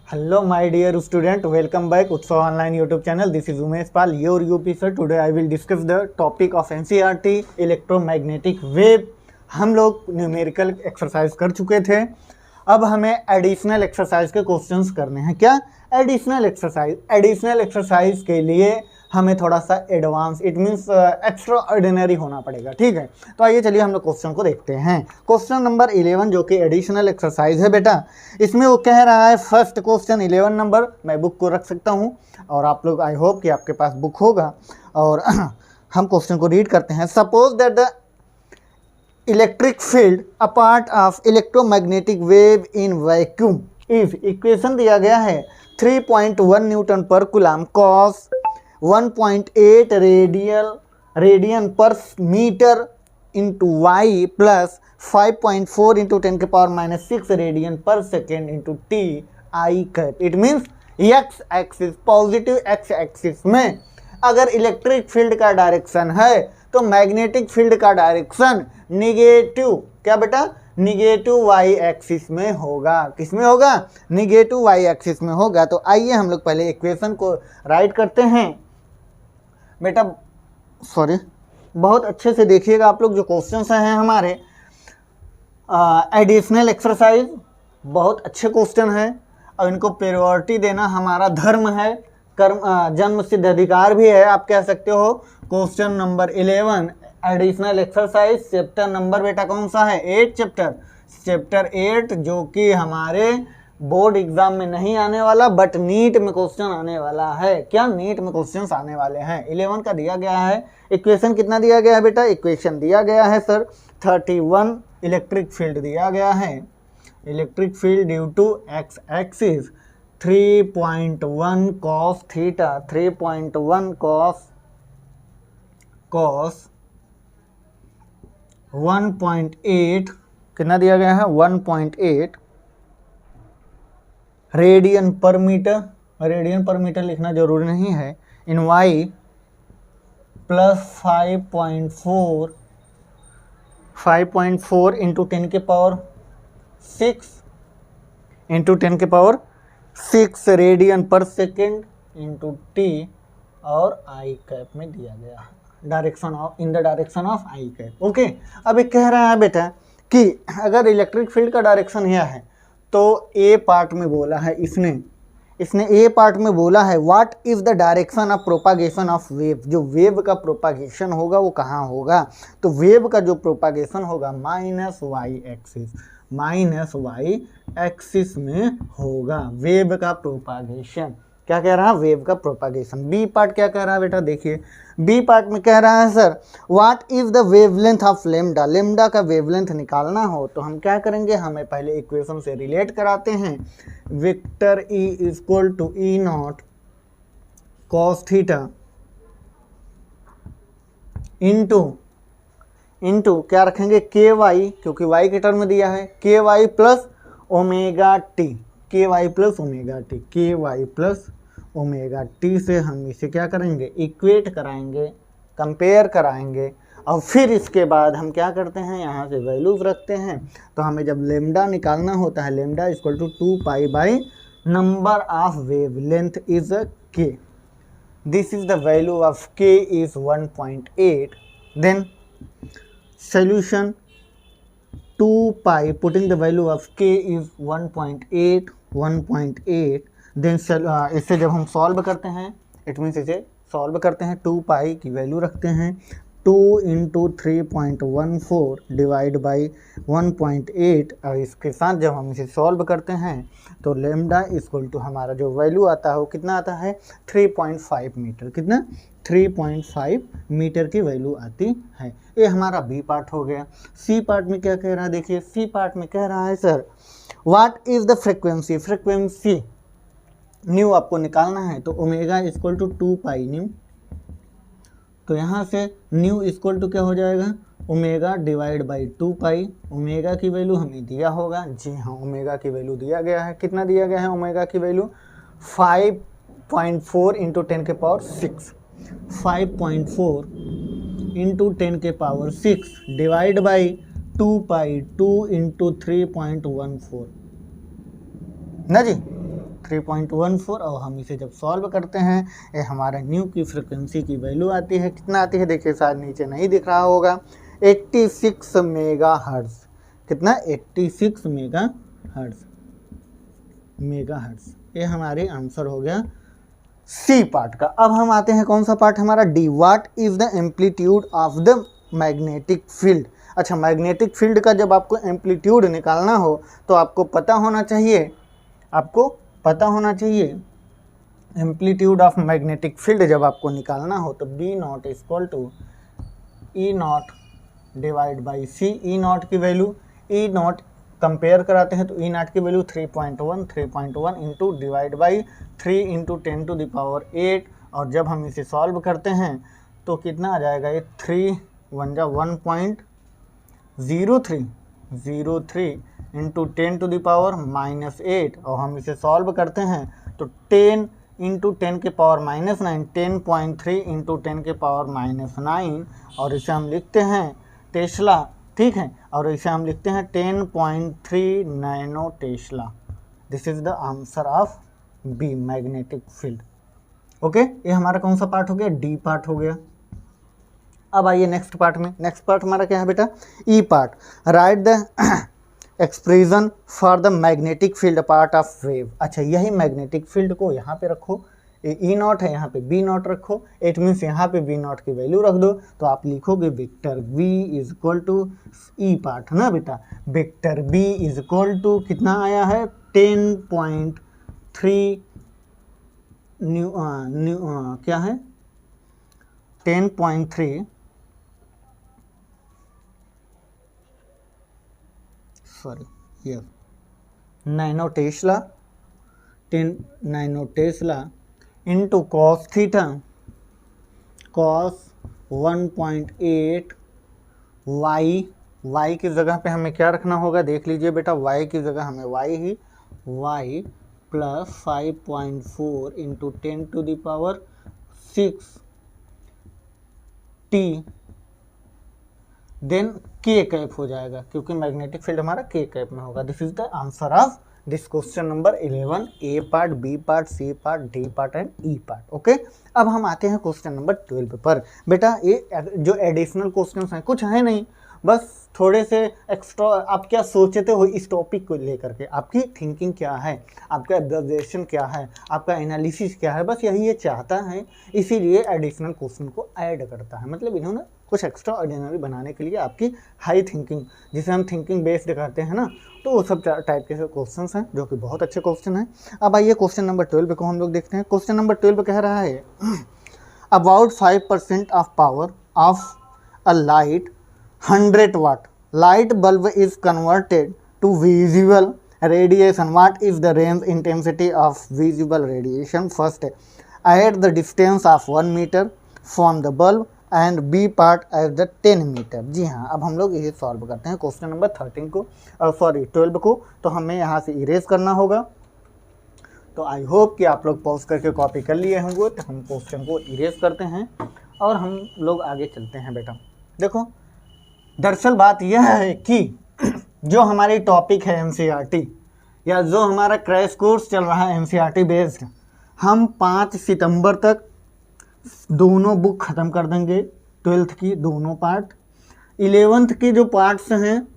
Hello, my dear student. Welcome back Utsav Online YouTube channel. This is Umesh Pal, your UP sir. Today I will discuss the topic of NCERT electromagnetic wave. हम लोग numerical exercise कर चुके थे, अब हमें additional exercise के questions करने हैं। क्या एडिशनल एक्सरसाइज के लिए हमें थोड़ा सा advance, it means extra ordinary होना पड़ेगा। ठीक है, तो आइए चलिए हम लोग क्वेश्चन को देखते हैं। क्वेश्चन नंबर 11 जो कि एडिशनल एक्सरसाइज है बेटा, इसमें वो कह रहा है फर्स्ट क्वेश्चन 11 नंबर, मैं बुक को रख सकता हूँ और आप लोग आई होप कि आपके पास बुक होगा और हम क्वेश्चन को रीड करते हैं। Suppose that the electric field a part of electromagnetic wave in vacuum if, equation दिया गया है 3.1 न्यूटन पर कूलम कॉस 1.8 रेडियन पर metre into Y plus 5.4 into 10 के पावर -6 रेडियन पर second into T I cap. It means X axis, positive X axis में अगर electric field का डायरेक्शन है तो मैग्नेटिक फील्ड का डायरेक्शन निगेटिव, क्या बेटा, निगेटिव वाई एक्सिस में होगा। किस में होगा? निगेटिव वाई एक्सिस में होगा। तो आइए हम लोग पहले इक्वेशन को राइट करते हैं बेटा। सॉरी, बहुत अच्छे से देखिएगा आप लोग, जो क्वेश्चंस हैं हमारे एडिशनल एक्सरसाइज बहुत अच्छे क्वेश्चन हैं और इनको प्रायोरिटी देना हमारा धर्म है, कर्म, जन्म सिद्ध अधिकार भी है, आप कह सकते हो। Question number 11 additional exercise, chapter number बेटा कौन सा है? 8 चैप्टर 8, जो कि हमारे बोर्ड एग्जाम में नहीं आने वाला बट नीट में क्वेश्चन आने वाला है। क्या नीट में क्वेश्चंस आने वाले हैं? 11 का दिया गया है। इक्वेशन कितना दिया गया है बेटा? इक्वेशन दिया गया है सर 31, इलेक्ट्रिक फील्ड दिया गया है, electric field due to X axis 3.1 cos theta, 3.1 cos 1.8 कितना दिया गया है? 1.8 रेडियन पर मीटर, रेडियन पर मीटर लिखना जरूरी नहीं है, इन वाई प्लस 5.4 इंटू 10 के पावर 6 रेडियन पर सेकेंड इंटू टी और आई कैप में दिया गया है, direction of, in the direction of I cap. Okay, अब एक कह रहा है बेटा कि अगर इलेक्ट्रिक फील्ड का डायरेक्शन यह है तो ए पार्ट में बोला है इसने ए पार्ट में बोला है what is the direction of propagation of wave. जो वेव का प्रोपागेशन होगा वो कहाँ होगा? तो वेव का जो प्रोपागेशन होगा माइनस वाई एक्सिस में होगा। वेव का प्रोपागेशन क्या कह रहा है? वेव का प्रोपागेशन। बी पार्ट क्या कह रहा है बेटा? देखिए बी पार्ट में कह रहा है sir what is the wavelength of lambda. Lambda का वेवलेंथ निकालना हो तो हम क्या करेंगे? हमें पहले इक्वेशन से रिलेट कराते हैं। Vector E equal to E naught cos theta into क्या रखेंगे? के वाई, क्योंकि वाई के टर्म में दिया है, के वाई प्लस ओमेगा टी, के वाई प्लस ओमेगा टी से हम इसे क्या करेंगे? इक्वेट कराएंगे, कंपेयर कराएंगे और फिर इसके बाद हम क्या करते हैं? यहाँ से वैल्यूज रखते हैं। तो हमें जब लेमडा निकालना होता है, lambda equal to 2 pi by number of wavelength is k. This is the value of k is 1.8। Then solution 2 pi, putting the value of k is 1.8 then इससे जब हम सॉल्व करते हैं, इट मीन्स इसे solve करते हैं, 2 पाई की value रखते हैं, 2 इंटू 3.14 डिवाइड बाई 1.8 और इसके साथ जब हम इसे सॉल्व करते हैं तो लेमडा इक्वल टू हमारा जो वैल्यू आता है वो कितना आता है? 3.5 मीटर। कितना? 3.5 मीटर की वैल्यू आती है। ये हमारा बी पार्ट हो गया। सी पार्ट में क्या कह रहा है? देखिए सी पार्ट में कह रहा है sir what is the frequency nu आपको निकालना है तो omega equal to 2 pi nu. तो यहाँ से न्यू इक्वल टू क्या हो जाएगा? Omega divide by 2 pi. Omega की वैल्यू हमें दिया होगा, जी हाँ ओमेगा की वैल्यू दिया गया है। कितना दिया गया है ओमेगा की वैल्यू? 5.4 इंटू 10 के पावर 6, 5.4 इंटू 10 के power 6 divide by 2 pi, 2 into 3.14 ना जी। 3.14 और हम इसे जब सॉल्व करते हैं ये हमारा न्यू की फ्रिक्वेंसी की वैल्यू आती है, कितना आती है देखिए, शायद नीचे नहीं दिख रहा होगा, 86 मेगाहर्ट्ज़। कितना? 86 मेगाहर्ट्ज़। ये हमारे आंसर हो गया सी पार्ट का। अब हम आते हैं कौन सा पार्ट हमारा, D. What is the amplitude of the magnetic field. अच्छा, मैग्नेटिक फील्ड का जब आपको एम्पलीट्यूड निकालना हो तो आपको पता होना चाहिए, एम्पलीट्यूड ऑफ मैग्नेटिक फील्ड जब आपको निकालना हो तो B naught equal to E naught divide by C. E naught की वैल्यू, ई नॉट कंपेयर कराते हैं तो ई नॉट की value 3.1 into divide by 3 into 10 to the power 8, और जब हम इसे सॉल्व करते हैं तो कितना आ जाएगा, ये 3 1 जा 1.03 इंटू 10 टू द पावर -8, और हम इसे सॉल्व करते हैं तो 10 इंटू 10 के पावर -9, 10.3 इंटू 10 के पावर -9, और इसे हम लिखते हैं टेस्ला, ठीक है, और इसे हम लिखते हैं 10.3 nano tesla. This is the answer of B, magnetic field. Okay, ये हमारा कौन सा पार्ट हो गया, डी पार्ट हो गया। अब आइए नेक्स्ट पार्ट में। नेक्स्ट पार्ट हमारा क्या है बेटा, E part. Write the expression for the magnetic field part of wave. अच्छा, यही मैग्नेटिक फील्ड को यहाँ पे रखो, ई नॉट है यहाँ पे बी नॉट रखो, इट मीन्स यहाँ पे बी नॉट की वैल्यू रख दो, तो आप लिखोगे vector B is equal to E part ना बेटा, vector B is equal to कितना आया है 10.3 क्या है 10.3 nano tesla, 10 nano tesla into cos theta, cos 1.8 Y की जगह पे हमें क्या रखना होगा, देख लीजिए बेटा, वाई की जगह हमें Y plus 5.4 into 10 to the power 6 T, then K cap हो जाएगा, क्योंकि मैग्नेटिक फील्ड हमारा के कैप में होगा। This is the answer of this question number 11, A part, B part, C part, D part and E part. Okay, अब हम आते हैं क्वेश्चन नंबर 12 पर। बेटा ये जो एडिशनल क्वेश्चन हैं कुछ है नहीं, बस थोड़े से एक्स्ट्रा, आप क्या सोचते हो इस टॉपिक को लेकर के, आपकी थिंकिंग क्या है, आपका ऑब्जर्वेशन क्या है, आपका एनालिसिस क्या है, बस यही ये चाहता है, इसीलिए एडिशनल क्वेश्चन को ऐड करता है। मतलब इन्होंने कुछ एक्स्ट्रा ऑर्डिनरी बनाने के लिए आपकी हाई थिंकिंग, जिसे हम थिंकिंग बेस्ड करते हैं ना, तो वो सब टाइप के क्वेश्चंस हैं जो कि बहुत अच्छे क्वेश्चन हैं। अब आइए क्वेश्चन नंबर 12 को हम लोग देखते हैं। क्वेश्चन नंबर 12 कह रहा है about 5% of power of a light 100 watt light bulb is converted to visible radiation. What is the range intensity of visible radiation? First, at the distance of 1 meter from the bulb and B part at the 10 meter. जी हाँ, अब हम लोग ये solve करते हैं question number 13 को, 12 को, तो हमें यहाँ से इरेज करना होगा। तो आई होप कि आप लोग पॉज करके कॉपी कर लिए होंगे। तो हम क्वेश्चन को इरेज करते हैं और हम लोग आगे चलते हैं। बेटा देखो, दरअसल बात यह है कि जो हमारी टॉपिक है एनसीईआरटी, या जो हमारा क्रैश कोर्स चल रहा है एनसीईआरटी बेस्ड, हम 5 सितंबर तक दोनों बुक ख़त्म कर देंगे, 12th की दोनों पार्ट। 11th की जो पार्ट्स हैं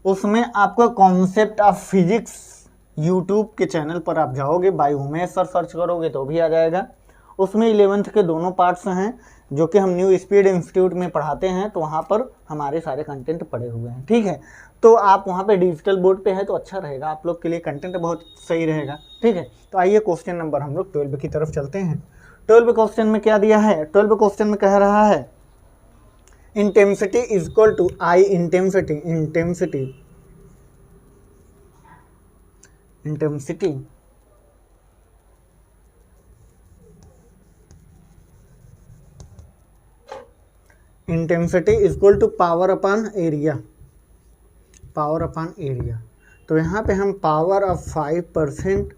उसमें आपका कॉन्सेप्ट ऑफ फिजिक्स यूट्यूब के चैनल पर आप जाओगे, बाय उमेश सर सर्च करोगे तो भी आ जाएगा। उसमें 11th के दोनों पार्ट्स हैं जो कि हम न्यू स्पीड इंस्टीट्यूट में पढ़ाते हैं, तो वहाँ पर हमारे सारे कंटेंट पड़े हुए हैं। ठीक है, तो आप वहाँ पे डिजिटल बोर्ड पे है तो अच्छा रहेगा, आप लोग के लिए कंटेंट बहुत सही रहेगा। ठीक है, तो आइए क्वेश्चन नंबर हम लोग 12 की तरफ चलते हैं। 12 क्वेश्चन में क्या दिया है, 12 क्वेश्चन में कह रहा है intensity is equal to I intensity intensity is equal to power upon area, तो यहाँ पे हम power of 5%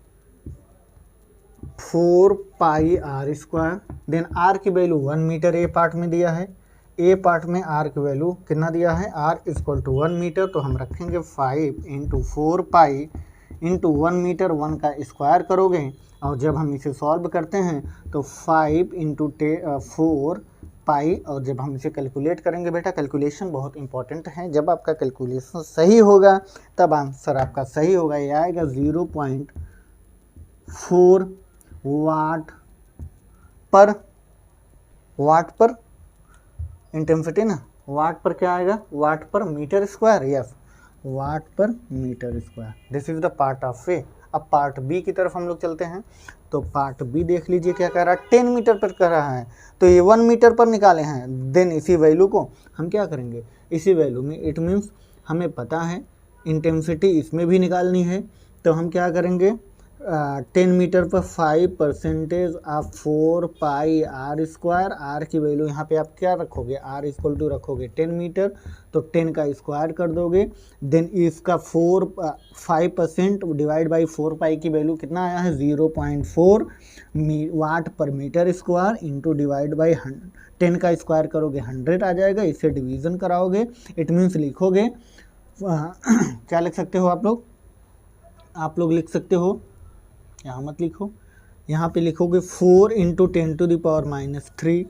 4 pi R square, then R की वैल्यू 1 मीटर ए पार्ट में दिया है, ए पार्ट में आर की वैल्यू कितना दिया है, R is equal to 1 metre, तो हम रखेंगे 5 इंटू 4 पाई इंटू 1 मीटर, 1 का स्क्वायर करोगे और जब हम इसे सॉल्व करते हैं तो 5 इंटू 4 पाई, और जब हम इसे कैलकुलेट करेंगे बेटा, कैलकुलेशन बहुत इंपॉर्टेंट है, जब आपका कैलकुलेशन सही होगा तब आंसर आपका सही होगा। ये आएगा 0.4 वाट पर इंटेंसिटी ना, वाट पर क्या आएगा, वाट पर मीटर स्क्वायर, यस वाट पर metre square. This is the part of A. अब पार्ट बी की तरफ हम लोग चलते हैं, तो पार्ट बी देख लीजिए क्या कह रहा है, 10 मीटर पर कर रहा है, तो ये 1 मीटर पर निकाले हैं। देन इसी वैल्यू को हम क्या करेंगे, इसी वैल्यू में, इट मीन्स हमें पता है इंटेंसिटी इसमें भी निकालनी है, तो हम क्या करेंगे, 10 मीटर पर 5% of 4 pi R square, R की वैल्यू यहाँ पे आप क्या रखोगे, आर इक्वल टू रखोगे 10 मीटर, तो 10 का स्क्वायर कर दोगे। देन इसका 5% डिवाइड बाई 4 पाई की वैल्यू कितना आया है, 0.4 वाट पर metre square into divide by 10 का स्क्वायर करोगे 100 आ जाएगा, इसे डिवीज़न कराओगे, इट मीन्स लिखोगे क्या लिख सकते हो आप लोग लिख सकते हो, यहाँ मत लिखो, यहाँ पे लिखोगे 4 इंटू 10⁻³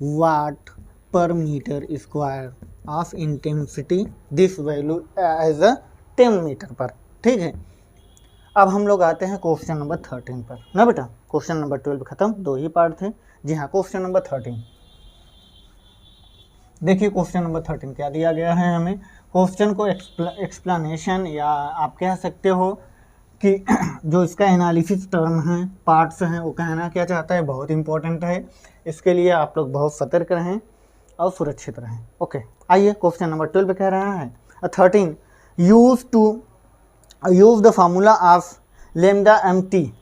वाट पर metre square of intensity, this value as a 10 metre पर। ठीक है, अब हम लोग आते हैं क्वेश्चन नंबर 13 पर ना बेटा, क्वेश्चन नंबर 12 खत्म, 2 ही पार्ट थे। जी हाँ, क्वेश्चन नंबर 13 देखिए, क्वेश्चन नंबर 13 क्या दिया गया है हमें, क्वेश्चन को एक्सप्लेनेशन या आप कह सकते हो कि जो इसका एनालिसिस टर्म है, पार्ट्स हैं, वो कहना क्या चाहता है, बहुत इंपॉर्टेंट है, इसके लिए आप लोग बहुत सतर्क रहें और सुरक्षित रहें। ओके, आइए क्वेश्चन नंबर 12 पे कह रहा है 13 use the formula of lambda M T.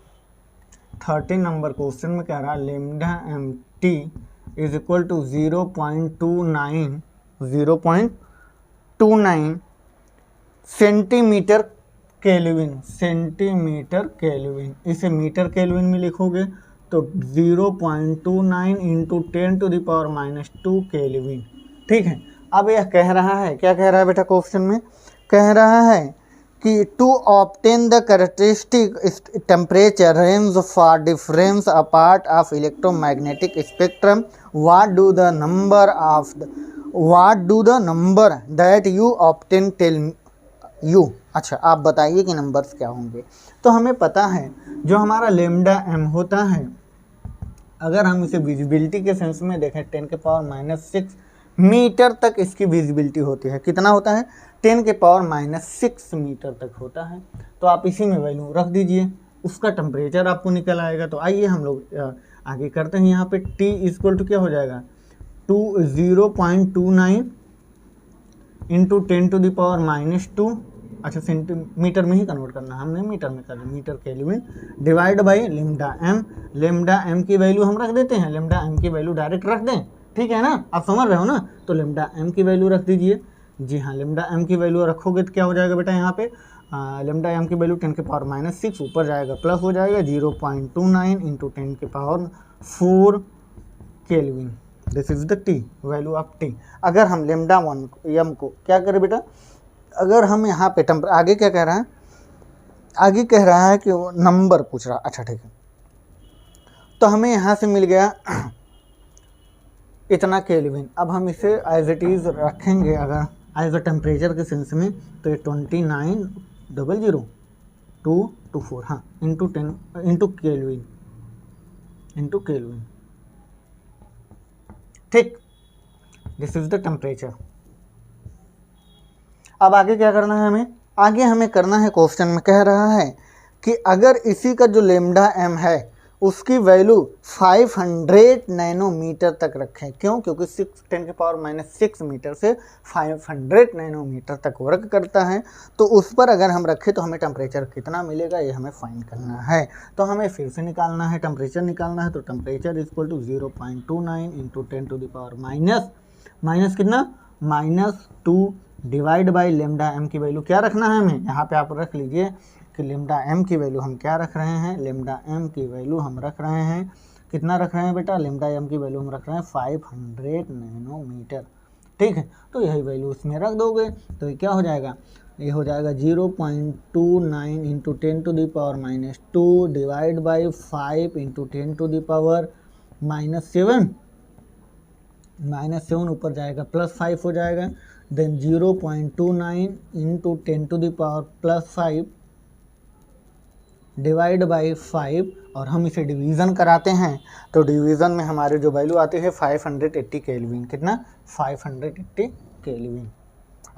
13 नंबर क्वेश्चन में कह रहा है lambda M T is equal to 0.29 centimetre kelvin, इसे मीटर केल्विन में लिखोगे तो 0.29 इंटू 10⁻² केल्विन। ठीक है, अब यह कह रहा है, क्या कह रहा है बेटा, क्वेश्चन में कह रहा है कि to obtain the characteristic temperature range for difference a part of electromagnetic spectrum, what do the number that you obtain tell you. अच्छा, आप बताइए कि नंबर्स क्या होंगे। तो हमें पता है जो हमारा लेमडा एम होता है, अगर हम इसे विजिबिलिटी के सेंस में देखें 10⁻⁻6 मीटर तक इसकी विजिबिलिटी होती है। कितना होता है, 10⁻⁻6 मीटर तक होता है। तो आप इसी में वैल्यू रख दीजिए, उसका टेम्परेचर आपको निकल आएगा। तो आइए हम लोग आगे करते हैं। यहाँ पे T इक्वल टू क्या हो जाएगा, 0.29 इंटू 10⁻²। अच्छा, सेंटीमीटर में ही कन्वर्ट करना है, हमने मीटर में कर दिया, metre kelvin divide by lambda M की वैल्यू हम रख देते हैं, लेमडा एम की वैल्यू डायरेक्ट रख दें, ठीक है ना, आप समझ रहे हो ना। तो लेमडा एम की वैल्यू रख दीजिए। जी हाँ, लेमडा एम की वैल्यू रखोगे तो क्या हो जाएगा बेटा, यहाँ पे लेमडा एम की वैल्यू 10⁻⁻6 ऊपर जाएगा प्लस हो जाएगा 0.29 into 10⁻⁴ kelvin. This is the T, value of T. अगर हम लेमडा एम को क्या करें बेटा, अगर हम यहाँ पे आगे क्या कह रहा है, आगे कह रहा है कि वो नंबर पूछ रहा। अच्छा ठीक है, तो हमें यहाँ से मिल गया इतना केल्विन। अब हम इसे एज इट इज़ रखेंगे अगर एज अ टेम्परेचर के सेंस में, तो ये 29,00224 हाँ इंटू केल्विन। ठीक, दिस इज द टेम्परेचर। अब आगे क्या करना है हमें, आगे हमें करना है, क्वेश्चन में कह रहा है कि अगर इसी का जो लेमडा एम है उसकी वैल्यू 500 नैनोमीटर तक रखें। क्यों, क्योंकि 10⁻⁻6 मीटर से 500 नैनोमीटर तक वर्क करता है। तो उस पर अगर हम रखें तो हमें टेम्परेचर कितना मिलेगा, ये हमें फाइंड करना है। तो हमें फिर से निकालना है, टेम्परेचर निकालना है। तो temperature equal to 0.29 into 10⁻⁻, minus कितना, -2 डिवाइड बाई लेमडा एम की वैल्यू क्या रखना है हमें, यहाँ पे आप रख लीजिए कि लेमडा एम की वैल्यू हम क्या रख रहे हैं, लेमडा एम की वैल्यू हम रख रहे हैं, कितना रख रहे हैं बेटा, लेमडा एम की वैल्यू हम रख रहे हैं 500 नैनोमीटर। ठीक है, तो यही वैल्यू इसमें रख दोगे तो ये क्या हो जाएगा, ये हो जाएगा 0.29 इंटू 10⁻⁻2 डिवाइड बाई 5 इंटू 10⁻⁻7 -7 ऊपर जाएगा +5 हो जाएगा। देन 0.29 इंटू 10⁻+5 डिवाइड बाई 5 और हम इसे डिवीज़न कराते हैं तो डिवीज़न में हमारे जो वैल्यू आती है 580 केल्विन। कितना? 580 केल्विन।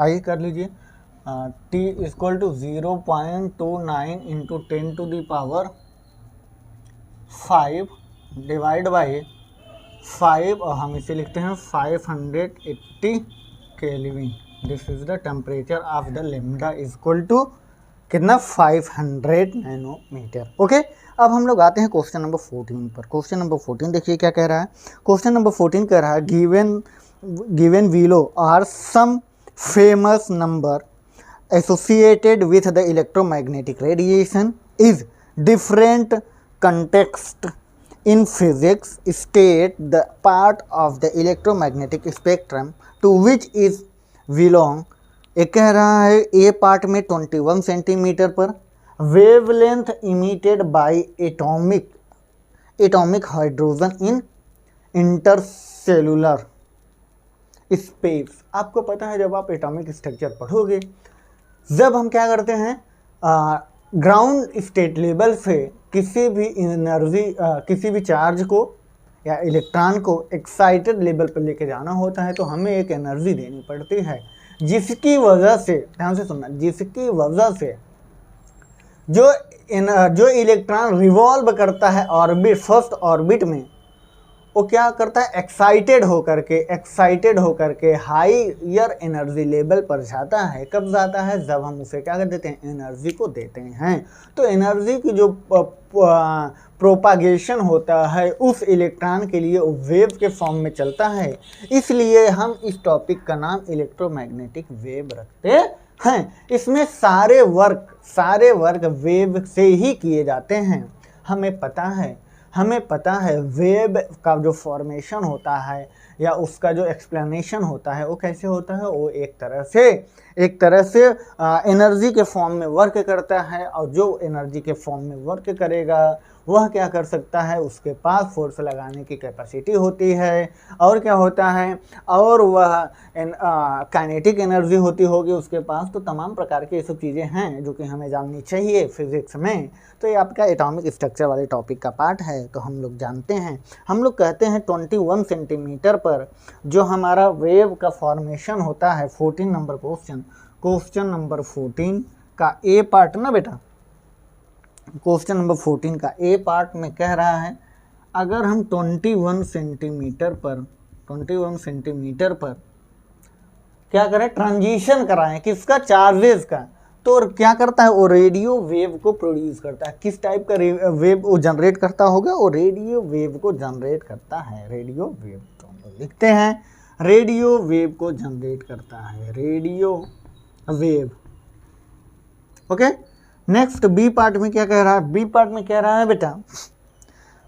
आइए कर लीजिए। T equal to 0.29 into 10⁻5 divide by 5 और हम इसे लिखते हैं 580 kelvin. This is the temperature of the lambda equal to कितना? 500 नैनोमीटर। ओके, अब हम लोग आते हैं क्वेश्चन नंबर 14 पर। क्वेश्चन नंबर 14 देखिए क्या कह रहा है। क्वेश्चन नंबर 14 कह रहा है given below are some famous number associated with the electromagnetic radiation is different context in physics state the part of the electromagnetic spectrum to which is belong। एक कह रहा है ए पार्ट में 21 centimetre पर wavelength emitted bye atomic hydrogen in intercellular space. आपको पता है जब आप एटॉमिक स्ट्रक्चर पढ़ोगे, जब हम क्या करते हैं ग्राउंड स्टेट लेवल से किसी भी एनर्जी किसी भी चार्ज को या इलेक्ट्रॉन को एक्साइटेड लेवल पर लेके जाना होता है तो हमें एक एनर्जी देनी पड़ती है जिसकी वजह से, ध्यान से सुनना, जिसकी वजह से जो इलेक्ट्रॉन रिवॉल्व करता है ऑर्बिट, फर्स्ट ऑर्बिट में, वो क्या करता है? एक्साइटेड होकर के हाईयर एनर्जी लेवल पर जाता है। कब जाता है? जब हम उसे क्या कर देते हैं? एनर्जी को देते हैं। तो एनर्जी की जो प्रोपागेशन होता है उस इलेक्ट्रॉन के लिए वेव के फॉर्म में चलता है, इसलिए हम इस टॉपिक का नाम इलेक्ट्रोमैग्नेटिक वेव रखते हैं। इसमें सारे वर्क वेव से ही किए जाते हैं। हमें पता है वेव का जो फॉर्मेशन होता है या उसका जो एक्सप्लेनेशन होता है वो कैसे होता है। वो एक तरह से एनर्जी के फॉर्म में वर्क करता है, और जो एनर्जी के फॉर्म में वर्क करेगा वह क्या कर सकता है? उसके पास फोर्स लगाने की कैपेसिटी होती है, और क्या होता है? और वह काइनेटिक एनर्जी होगी उसके पास। तो तमाम प्रकार की ये सब चीज़ें हैं जो कि हमें जाननी चाहिए फिजिक्स में। तो ये आपका एटॉमिक स्ट्रक्चर वाले टॉपिक का पार्ट है। तो हम लोग जानते हैं, हम लोग कहते हैं 21 सेंटीमीटर पर जो हमारा वेव का फॉर्मेशन होता है। 14 नंबर क्वेश्चन नंबर 14 का ए पार्ट ना बेटा, क्वेश्चन नंबर 14 का ए पार्ट में कह रहा है अगर हम 21 सेंटीमीटर पर क्या करें? ट्रांजिशन कराएं। किसका? चार्जेस का। तो क्या करता है? वो रेडियो वेव को प्रोड्यूस करता है। किस टाइप का वेव वो जनरेट करता होगा? वो रेडियो वेव को जनरेट करता है। रेडियो वेव तो हम लोग लिखते हैं, रेडियो वेव को जनरेट करता है, radio wave. Okay, next B part में क्या कह रहा है? बी पार्ट में कह रहा है बेटा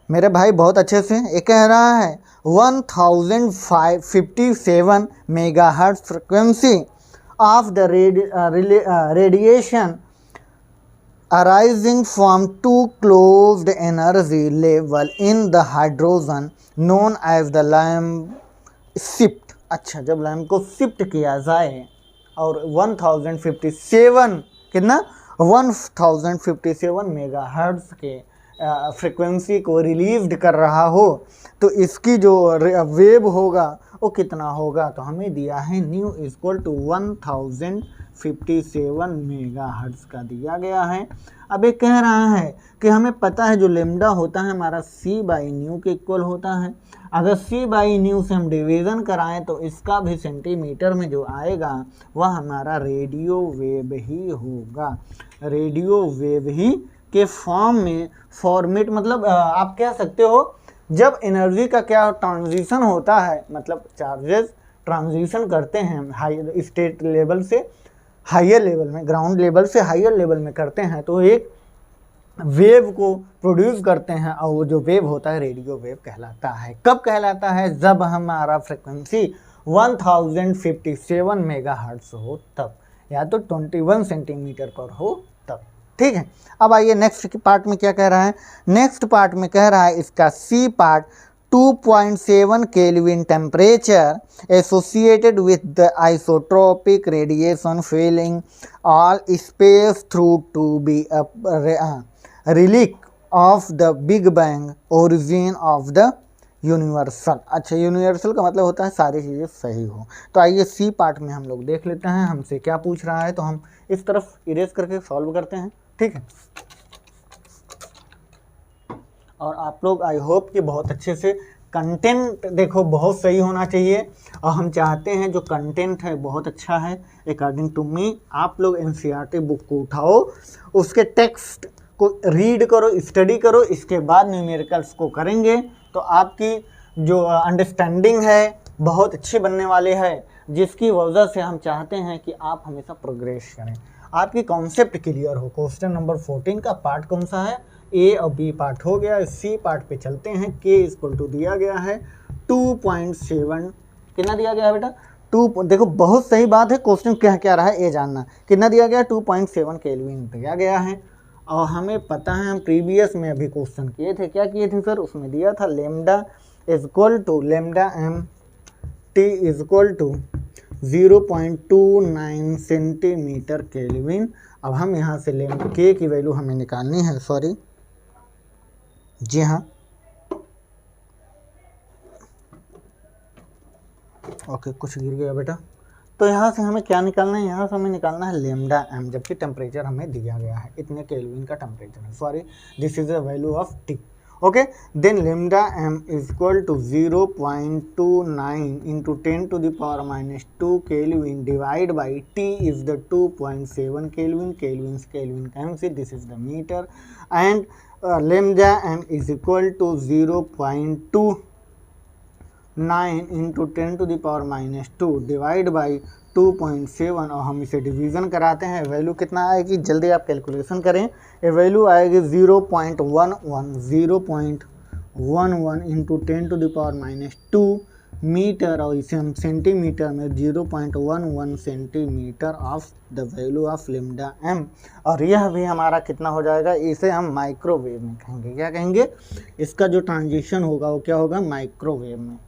मेरे भाई बहुत अच्छे से, ये कह रहा है 1057 megahertz frequency of the radiation arising from two closed energy level in the hydrogen known as the lamb shift. अच्छा, जब लैम्ब को शिफ्ट किया जाए और 1057 कितना? 1057 मेगाहर्ट्ज के फ्रिक्वेंसी को रिलीव्ड कर रहा हो तो इसकी जो वेव होगा वो कितना होगा? तो हमें दिया है न्यू इक्वल टू 1057 मेगाहर्ट्ज का दिया गया है। अब ये कह रहा है कि हमें पता है जो लेम्डा होता है हमारा C बाई न्यू के इक्वल होता है। अगर C बाई न्यू से हम डिवीज़न कराएं तो इसका भी सेंटीमीटर में जो आएगा वह हमारा रेडियो वेव ही होगा। रेडियो वेव ही के फॉर्म में फॉर्मेट, मतलब आप कह सकते हो जब एनर्जी का क्या ट्रांजिशन होता है, मतलब चार्जेस ट्रांजिशन करते हैं हाई स्टेट लेवल से हायर लेवल में, ग्राउंड लेवल से हायर लेवल में करते हैं तो एक वेव को प्रोड्यूस करते हैं, और वो जो वेव होता है रेडियो वेव कहलाता है। कब कहलाता है? जब हमारा फ्रिक्वेंसी 1057 मेगाहर्ट्ज हो तब। या तो 21 सेंटीमीटर पर हो तब। ठीक है, अब आइए नेक्स्ट पार्ट में क्या कह रहा है। नेक्स्ट पार्ट में कह रहा है इसका C part, 2.7 kelvin temperature associated with the isotropic radiation filling all space through to be relic of the big bang origin of the universal. अच्छा, यूनिवर्सल का मतलब होता है सारी चीज़ें सही हो। तो आइए सी पार्ट में हम लोग देख लेते हैं हमसे क्या पूछ रहा है, तो हम इस तरफ इरेज करके सॉल्व करते हैं। ठीक है, और आप लोग आई होप कि बहुत अच्छे से कंटेंट देखो, बहुत सही होना चाहिए, और हम चाहते हैं जो कंटेंट है बहुत अच्छा है अकॉर्डिंग टू मी। आप लोग एनसीईआरटी बुक को उठाओ, उसके टेक्स्ट को रीड करो, स्टडी करो, इसके बाद न्यूमेरिकल्स को करेंगे तो आपकी जो अंडरस्टैंडिंग है बहुत अच्छी बनने वाले है, जिसकी वजह से हम चाहते हैं कि आप हमेशा प्रोग्रेस करें, आपकी कॉन्सेप्ट क्लियर हो। क्वेश्चन नंबर 14 का पार्ट कौन सा है, ए और बी पार्ट हो गया, सी पार्ट पे चलते हैं। के इक्वल टू दिया गया है 2.7, कितना दिया गया है बेटा 2, देखो बहुत सही बात है, क्वेश्चन क्या क्या रहा है ये जानना। कितना दिया गया 2.7 केल्विन दिया गया है, और हमें पता है हम प्रीवियस में अभी क्वेश्चन किए थे, क्या किए थे सर, उसमें दिया था lambda equal to lambda M T equal to 0.29 centimetre kelvin. अब हम यहाँ से लेमडा के की वैल्यू हमें निकालनी है, सॉरी जी हाँ, ओके कुछ गिर गया बेटा। तो यहाँ से हमें क्या निकालना है, यहाँ से हमें निकालना है लेमडा एम, जबकि टेम्परेचर हमें दिया गया है इतने केल्विन का टेम्परेचर है, sorry this is the value of T. Okay, then lambda M equal to 0.29 into 10 to the power -2 kelvin divide by T is the 2.7 kelvin, kelvin kelvin cancel, this is the metre, and lambda M is equal to 0.29 into 10 to the power -2 divide by 2.7, और हम इसे division कराते हैं, value कितना आएगी जल्दी आप calculation करें, ये वैल्यू आएगी 0.11 into 10 to the power -2 metre, और इसे हम सेंटीमीटर में 0.11 centimetre of the value of lambda M, और यह भी हमारा कितना हो जाएगा, इसे हम माइक्रोवेव में कहेंगे, क्या कहेंगे, इसका जो ट्रांजिशन होगा वो क्या होगा, माइक्रोवेव में।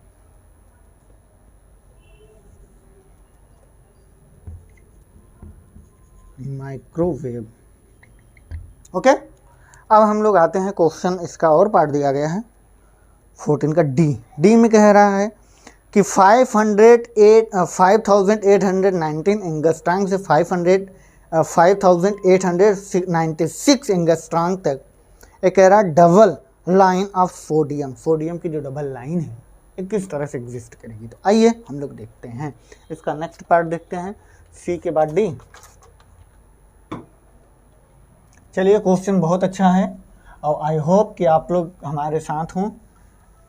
माइक्रोवेव। ओके, अब हम लोग आते हैं क्वेश्चन, इसका और पार्ट दिया गया है 14 का डी में कह रहा है कि 5819 एंगस्ट्रांग से 5896 एंगस्ट्रांग तक ये कह रहा है double line of sodium, sodium की जो डबल लाइन है ये किस तरह से एग्जिस्ट करेगी। तो आइए हम लोग देखते हैं इसका नेक्स्ट पार्ट देखते हैं, सी के बाद डी। चलिए, क्वेश्चन बहुत अच्छा है और आई होप कि आप लोग हमारे साथ हों,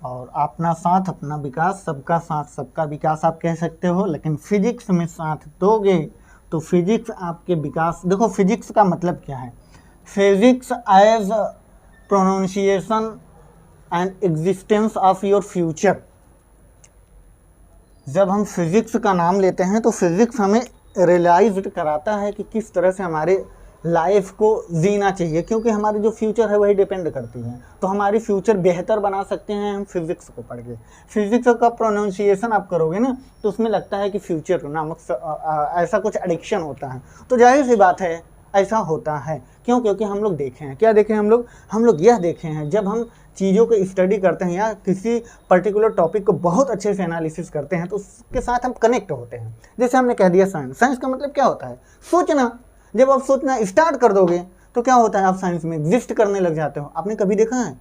और अपना साथ अपना विकास, सबका साथ सबका विकास आप कह सकते हो, लेकिन फिजिक्स में साथ दोगे तो फिजिक्स आपके विकास, देखो फिजिक्स का मतलब क्या है, physics as pronunciation and existence of your future. जब हम फिजिक्स का नाम लेते हैं तो फिजिक्स हमें रियलाइज कराता है कि किस तरह से हमारे लाइफ को जीना चाहिए, क्योंकि हमारी जो फ्यूचर है वही डिपेंड करती है। तो हमारी फ्यूचर बेहतर बना सकते हैं हम फिजिक्स को पढ़ के। फिजिक्स का प्रोनाउंसिएशन आप करोगे ना तो उसमें लगता है कि फ्यूचर नामक ऐसा कुछ एडिक्शन होता है, तो जाहिर सी बात है ऐसा होता है। क्यों? क्योंकि हम लोग देखे हैं, क्या देखे हैं हम लोग यह देखे हैं, जब हम चीज़ों को स्टडी करते हैं या किसी पर्टिकुलर टॉपिक को बहुत अच्छे से एनालिसिस करते हैं तो उसके साथ हम कनेक्ट होते हैं। जैसे हमने कह दिया साइंस, साइंस का मतलब क्या होता है, सोचना। जब आप सोचना स्टार्ट कर दोगे तो क्या होता है, आप साइंस में एग्जिस्ट करने लग जाते हो। आपने कभी देखा है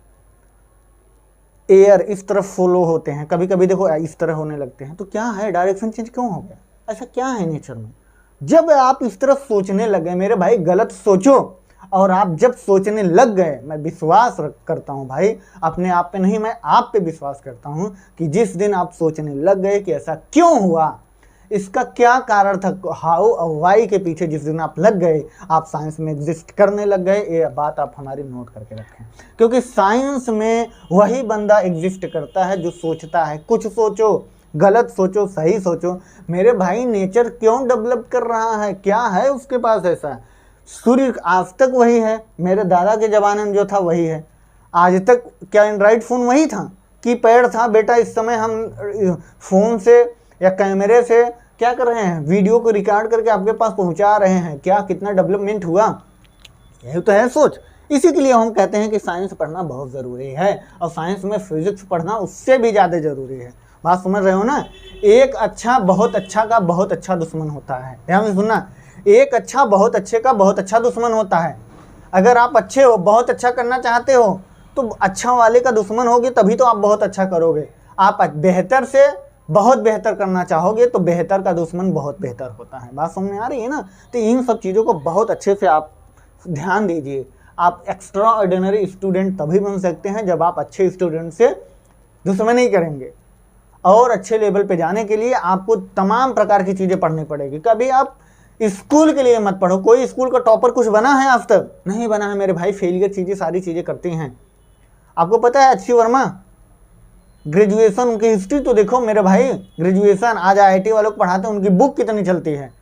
एयर इस तरफ फ्लो होते हैं, कभी कभी देखो इस तरह होने लगते हैं, तो क्या है, डायरेक्शन चेंज क्यों हो गया, ऐसा क्या है नेचर में। जब आप इस तरफ सोचने लग गए, मेरे भाई गलत सोचो, और आप जब सोचने लग गए, मैं विश्वास करता हूँ भाई, अपने आप पे नहीं, मैं आप पे विश्वास करता हूँ कि जिस दिन आप सोचने लग गए कि ऐसा क्यों हुआ, इसका क्या कारण था, हाउ और वाई के पीछे जिस दिन आप लग गए, आप साइंस में एग्जिस्ट करने लग गए। ये बात आप हमारी नोट करके रखें, क्योंकि साइंस में वही बंदा एग्जिस्ट करता है जो सोचता है। कुछ सोचो, गलत सोचो, सही सोचो। मेरे भाई नेचर क्यों डेवलप कर रहा है, क्या है उसके पास ऐसा? सूर्य आज तक वही है, मेरे दादा के ज़माने में जो था वही है आज तक। क्या एंड्रॉइड फ़ोन वही था, कीपैड था बेटा। इस समय हम फ़ोन से या कैमरे से क्या कर रहे हैं, वीडियो को रिकॉर्ड करके आपके पास पहुंचा रहे हैं। क्या कितना डेवलपमेंट हुआ, यही तो है सोच। इसी के लिए हम कहते हैं कि साइंस पढ़ना बहुत ज़रूरी है, और साइंस में फिजिक्स पढ़ना उससे भी ज़्यादा ज़रूरी है। बात समझ रहे हो ना? एक अच्छा बहुत अच्छा का बहुत अच्छा दुश्मन होता है। ध्यान से सुनना, एक अच्छा बहुत अच्छे का बहुत अच्छा दुश्मन होता है। अगर आप अच्छे हो, बहुत अच्छा करना चाहते हो, तो अच्छा वाले का दुश्मन होगे तभी तो आप बहुत अच्छा करोगे। आप बेहतर से बहुत बेहतर करना चाहोगे तो बेहतर का दुश्मन बहुत बेहतर होता है। बात समझ में आ रही है ना? तो इन सब चीज़ों को बहुत अच्छे से आप ध्यान दीजिए। आप एक्स्ट्रा ऑर्डिनरी स्टूडेंट तभी बन सकते हैं जब आप अच्छे स्टूडेंट से दुश्मनी करेंगे। और अच्छे लेवल पे जाने के लिए आपको तमाम प्रकार की चीज़ें पढ़नी पड़ेगी। कभी आप स्कूल के लिए मत पढ़ो। कोई स्कूल का टॉपर कुछ बना है आज तक? नहीं बना है मेरे भाई। फेलियर चीज़ें सारी चीज़ें करती हैं। आपको पता है अच्छी वर्मा ग्रेजुएशन, उनकी हिस्ट्री तो देखो मेरे भाई। ग्रेजुएशन आज IIT वालों को पढ़ाते हैं, उनकी बुक कितनी चलती है।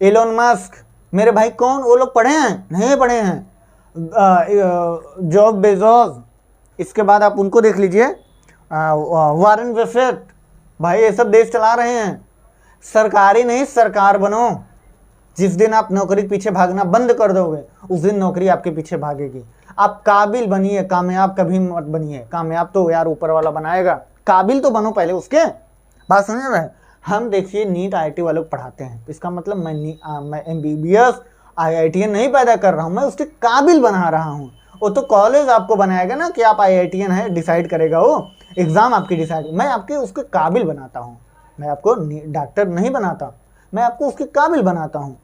एलोन मस्क मेरे भाई, कौन वो लोग पढ़े हैं? नहीं पढ़े हैं। जॉब बेजोस, इसके बाद आप उनको देख लीजिए, वारेन बफेट, भाई ये सब देश चला रहे हैं। सरकारी नहीं, सरकार बनो। जिस दिन आप नौकरी के पीछे भागना बंद कर दोगे उस दिन नौकरी आपके पीछे भागेगी। आप काबिल बनिए, कामयाब कभी मत बनिए। कामयाब तो यार ऊपर वाला बनाएगा, काबिल तो बनो पहले उसके। बात समझ रहे हैं? हम देखिए नीट IIT वालों को पढ़ाते हैं, इसका मतलब मैं MBBS IITian नहीं पैदा कर रहा हूँ, मैं उसके काबिल बना रहा हूँ। वो तो कॉलेज आपको बनाएगा ना कि आप IITian है, डिसाइड करेगा वो, एग्ज़ाम आपकी डिसाइड। मैं आपके उसके काबिल बनाता हूँ। मैं आपको डॉक्टर नहीं बनाता, मैं आपको उसके काबिल बनाता हूँ।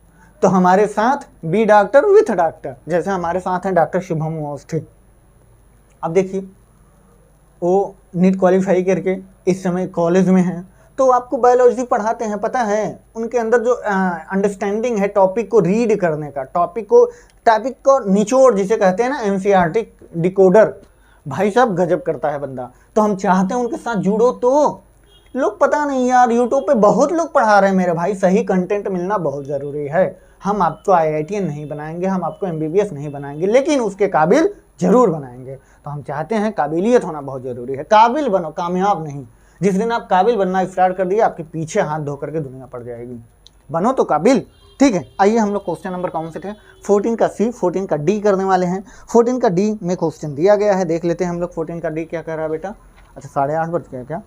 तो हमारे साथ बी डॉक्टर विथ डॉक्टर, जैसे हमारे साथ हैं डॉक्टर शुभम अवस्थी। अब देखिए वो नीट क्वालिफाई करके इस समय कॉलेज में हैं, तो आपको बायोलॉजी पढ़ाते हैं। पता है उनके अंदर जो अंडरस्टैंडिंग है टॉपिक को रीड करने का, टॉपिक को निचोड़ जिसे कहते हैं ना, NCERT डिकोडर, भाई साहब गजब करता है बंदा। तो हम चाहते हैं उनके साथ जुड़ो। तो लोग पता नहीं यार, यूट्यूब पे बहुत लोग पढ़ा रहे हैं मेरे भाई। सही कंटेंट मिलना बहुत ज़रूरी है। हम आपको IITian नहीं बनाएंगे, हम आपको MBBS नहीं बनाएंगे, लेकिन उसके काबिल जरूर बनाएंगे। तो हम चाहते हैं, काबिलियत होना बहुत ज़रूरी है। काबिल बनो, कामयाब नहीं। जिस दिन आप काबिल बनना स्टार्ट कर दिया, आपके पीछे हाथ धो करके दुनिया पड़ जाएगी। बनो तो काबिल। ठीक है, आइए हम लोग क्वेश्चन नंबर कौन से थे? 14 का C, 14 का D करने वाले हैं। 14 का D में क्वेश्चन दिया गया है, देख लेते हैं हम लोग 14 का D क्या कह रहा है बेटा। अच्छा 8:30 बज गया क्या?